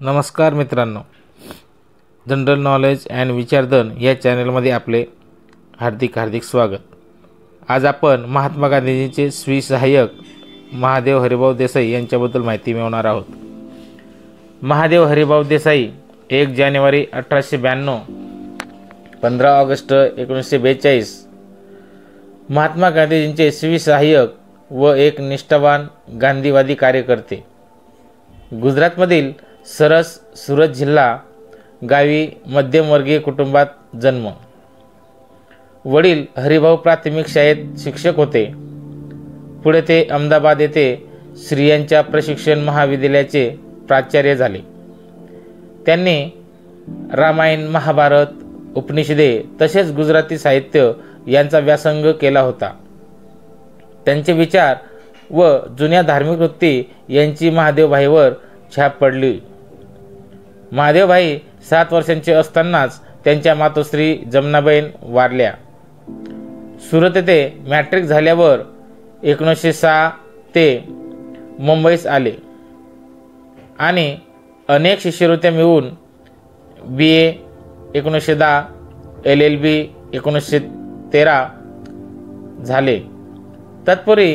नमस्कार मित्रांनो, general knowledge and विचारधन या चॅनलमध्ये आपले हार्दिक स्वागत। आज आपण महात्मा गांधीजींचे स्वी सहाय्यक महादेव हरिभाऊ देसाई यांच्याबद्दल माहिती मिळवणार आहोत। महादेव हरिभाऊ देसाई 1 जानेवारी 1892 15 ऑगस्ट 1942 महात्मा गांधीजींचे स्वी सहाय्यक व एक निष्ठावान गांधीवादी कार्यकर्ते। गुजरातमधील सरस सूरत जिल्हा गावी मध्यमवर्गीय कुटुंबात जन्म। वडील हरिभाऊ प्राथमिक शाळेत शिक्षक होते। पुढे ते अहमदाबाद येथे स्त्रियांच्या प्रशिक्षण महाविद्यालयाचे प्राचार्य झाले। त्यांनी रामायण, महाभारत, उपनिषदे तसेच गुजराती साहित्य यांचा व्यासंग केला होता। त्यांचे विचार व जुन्या धार्मिक वृत्ती यांची महादेवभाईवर छाप पडली। महादेवभाई 7 वर्षांचे असतानाच त्यांच्या मातोश्री जमनाबाईन वारल्या। सुरत येथे मॅट्रिक झाल्यावर 1906 ते मुंबईस आले आणि अनेक शिष्यवृत्त्या मिळवून BA 1910, LLB 1913 झाले। तत्पूर्वी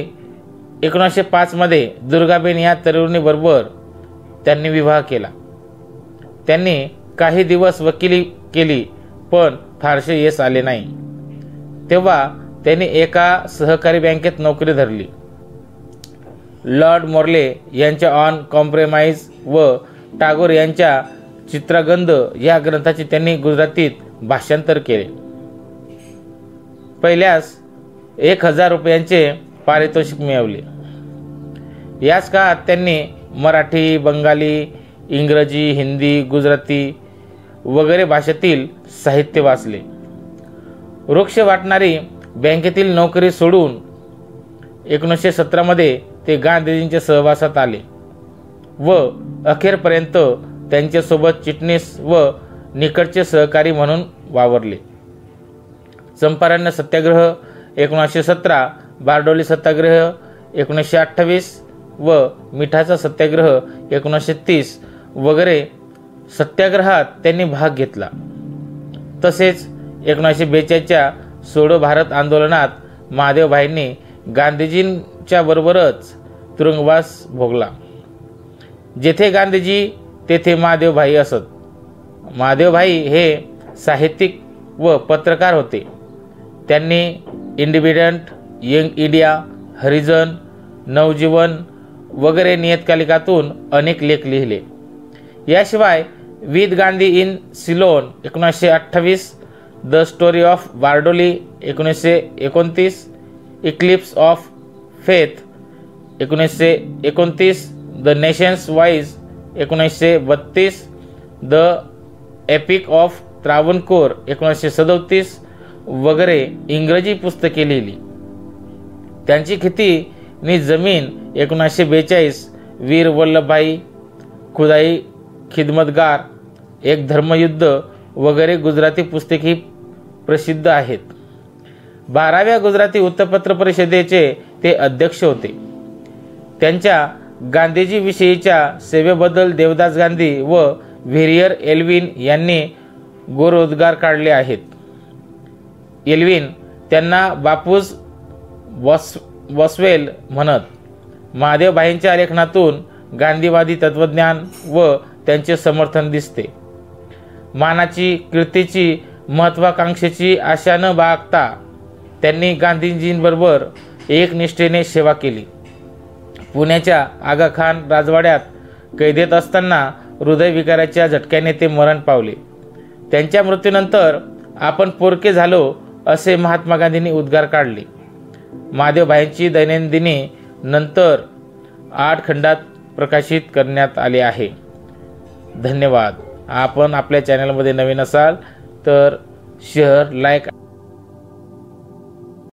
1905 मध्ये दुर्गाबाईन या तरुणीबरोबर त्यांनी विवाह केला। त्यांनी काही दिवस वकिली केली पण फारसे यश आले नाही। तेव्हा त्यांनी एका सहकारी बँकेत नोकरी धरली। लॉर्ड मोर्ले यांच्या ऑन कॉम्प्रोमाइज व टागोर यांच्या चित्रगंध या ग्रंथाचे त्यांनी गुजरातीत भाषांतर केले। पहिल्यास 1000 रुपयांचे पारितोषिक मिळवले। याच काळात त्यांनी मराठी, बंगाली, इंग्रजी, हिंदी, गुजराती वगैरे भाषेतील साहित्य वाचले। वृक्ष वाटणारी बँकेतील नोकरी सोडून 1917 मध्ये ते गांधीजींच्या सहवासात आले व अखेरपर्यंत त्यांच्यासोबत चिटणीस व निकटचे सहकारी म्हणून वावरले। चंपारण्य सत्याग्रह 1917, बारडोली सत्याग्रह 1928 व मिठाचा सत्याग्रह 1930 वगैरे सत्याग्रहात त्यांनी भाग घेतला। तसेच 1942च्या सोडो भारत आंदोलनात महादेवभाईंनी गांधीजींच्या बरोबरच तुरुंगवास भोगला। जेथे गांधीजी तेथे महादेवभाई असत। महादेवभाई हे साहित्यिक व पत्रकार होते। त्यांनी इंडिपेंडंट, यंग इंडिया, हरिजन, नवजीवन वगैरे नियतकालिकातून अनेक लेख लिहिले। याशिवाय with Gandhi in Ceylon 1928, the story of Bardoli 1929, Eclipse of faith 1929, the nations voice 1932, the epic of Travancore 1937 वगैरे इंग्रजी पुस्तके लिहिली। त्यांची खेती नि जमीन 1942, वीर वल्लभभाई, खुदाई खिदमतगार, एक धर्मयुद्ध वगैरे गुजराती पुस्तके प्रसिद्ध आहेत। 12व्या गुजराती वृत्तपत्र परिषदेचे ते अध्यक्ष होते। त्यांच्या गांधीजीविषयीच्या सेवेबद्दल देवदास गांधी व व्हेरियर एल्विन यांनी गौरवोद्गार काढले आहेत। एल्विन त्यांना बापूस बॉसवेल म्हणत। महादेवभाईंच्या लेखनातून गांधीवादी तत्वज्ञान व त्यांचे समर्थन दिसते। मानाची, कीर्तीची, महत्वाकांक्षेची आशा न बाळगता त्यांनी गांधीजींबरोबर एकनिष्ठेने सेवा केली। पुण्याच्या आगा खान राजवाड्यात कैदेत असताना हृदयविकाराच्या झटक्याने ते मरण पावले। त्यांच्या मृत्यूनंतर आपण पोरके झालो असे महात्मा गांधींनी उद्गार काढले। महादेवभाईंची दैनंदिनी नंतर 8 खंडात प्रकाशित करण्यात आले आहे। धन्यवाद। आपण आपल्या चॅनलमध्ये नवीन असाल तर शेअर, लाईक